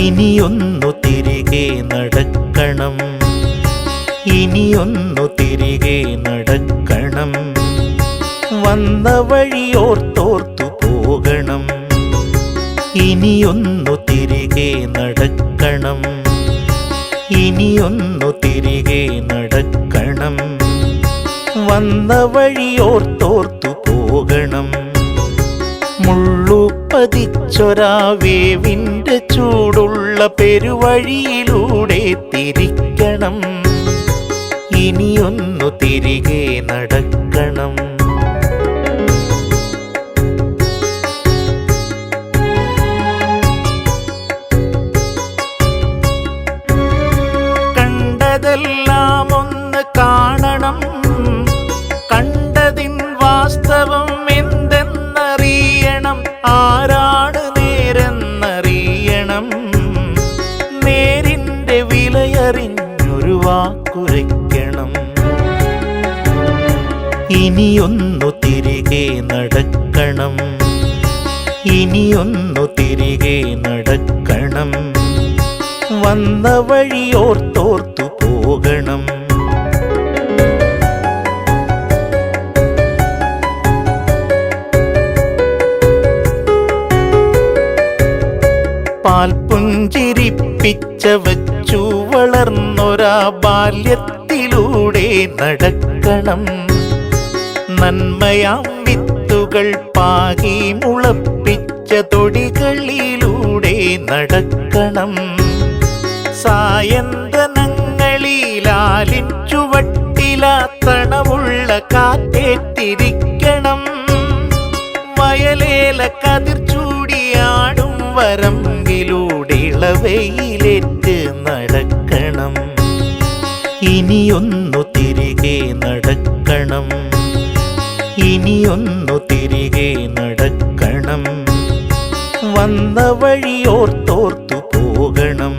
ഇനിയൊന്നു തിരികെ നടക്കണം, ഇനിയൊന്നു തിരികെ നടക്കണം. വന്ന വഴിയോർത്തോർത്തു പോകണം, ഇനിയൊന്നു തിരികെ നടക്കണം, ഇനിയൊന്നു തിരികെ നടക്കണം. വന്ന വഴിയോർത്തോർത്തു പോകണം. മുള്ളുപതിച്ചൊരാ വേവിൻ്റെ ചൂടുള്ള പെരുവഴിയിലൂടെ തിരിക്കണം, ഇനിയൊന്നു തിരികെ നടക്കണം. കണ്ടതെല്ലാം ഒന്ന് കാണണം, കണ്ടതിൻ വാസ്തവം എന്തെന്നറിയണം. ആരാണ് നേരെന്നറിയണം, നേരിൻ്റെ വിലയറിഞ്ഞൊരു വാക്കുരയ്ക്കണം. ഇനിയൊന്നു തിരികെ നടക്കണം, ഇനിയൊന്നു തിരികെ നടക്കണം. വന്ന വഴിയോർത്തോർത്തു പോകണം. പാൽപുഞ്ചിരിപ്പിച്ച വച്ചു വളർന്നൊരാ ബാല്യത്തിലൂടെ നടക്കണം. നന്മയാം വിത്തുകൾ പാകി മുളപ്പിച്ച തൊടികളിലൂടെ നടക്കണം. സായന്തനങ്ങളിലാലിൻ ചുവട്ടിലാ തണവുള്ള കാറ്റേറ്റിരിക്കണം. വയലേല കതിർ ചൂടിയാടും വരമ്പിലൂടെ ഇളവയിലേറ്റ് നടക്കണം. ഇനിയൊന്നു തിരികെ നടക്കണം, ഇനിയൊന്നു തിരികെ നടക്കണം. വന്ന വഴിയോർത്തോർത്തു പോകണം.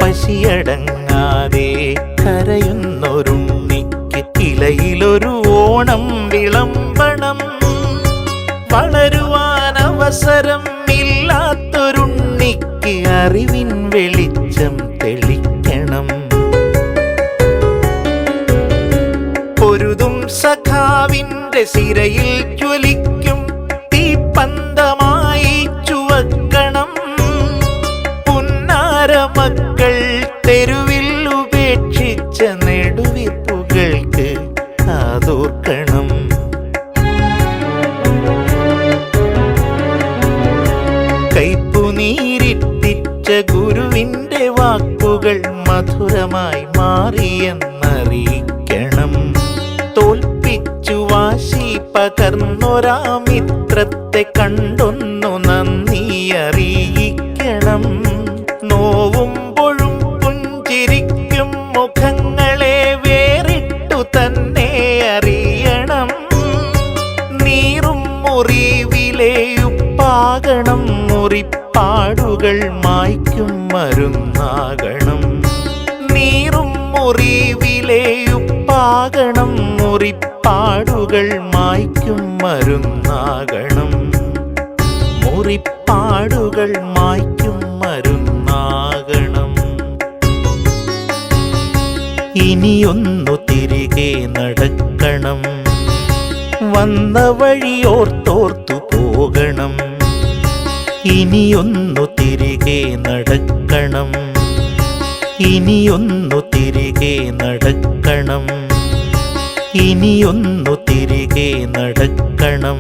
പശിയടങ്ങാതെ കരയുന്നൊരുണ്ണിക്ക് ഇലയിലൊരു ഓണം വിളമ്പണം. വളരുവാൻ അവസരം ഇല്ലാത്തൊരുണ്ണിക്ക് അറിവിൻ വെളിച്ചം തെളിക്കണം. പൊരുതും സഖാവിൻ്റെ സിരയിൽ ജ്വലിക്കും തീപ്പന്തമായി ചുവക്കണം. പുന്നാരമക്കൾ തെരുവിൽ ഉപേക്ഷിച്ച നെടുവീർപ്പുകൾക്ക് കാതോർക്കണം. കൈപ്പുനീരിട്ടിച്ച ഗുരുവിൻ്റെ വാക്കുകൾ മധുരമായി മാറിയെന്നറിയിക്കണം. തോൽപ്പിച്ചു വാശി പകർന്നൊരാ മിത്രത്തെ കണ്ടൊന്നു നന്ദി അറിയിക്കണം. നോവുമ്പോഴും പുഞ്ചിരിക്കും മുഖങ്ങളെ വേറിട്ടു തന്നെ അറിയണം. നീറും മുറിവിലെ ഉപ്പാകണം, മുറിപ്പാടുകൾ മായ്ക്കും മരുന്നാകണം. നീറും മുറിവിലെ ഉപ്പാകണം, മുറിപ്പാടുകൾ മായ്ക്കും മരുന്നാകണം. മുറിപ്പാടുകൾ മായ്ക്കും മരുന്നാകണം. ഇനിയൊന്നു തിരികെ നടക്കണം, വന്ന വഴിയോർത്തോർത്തു പോകണം. ഇനിയൊന്നു തിരികെ നടക്കണം, ഇനിയൊന്നു തിരികെ നടക്കണം. ഇനിയൊന്നു തിരികെ നടക്കണം.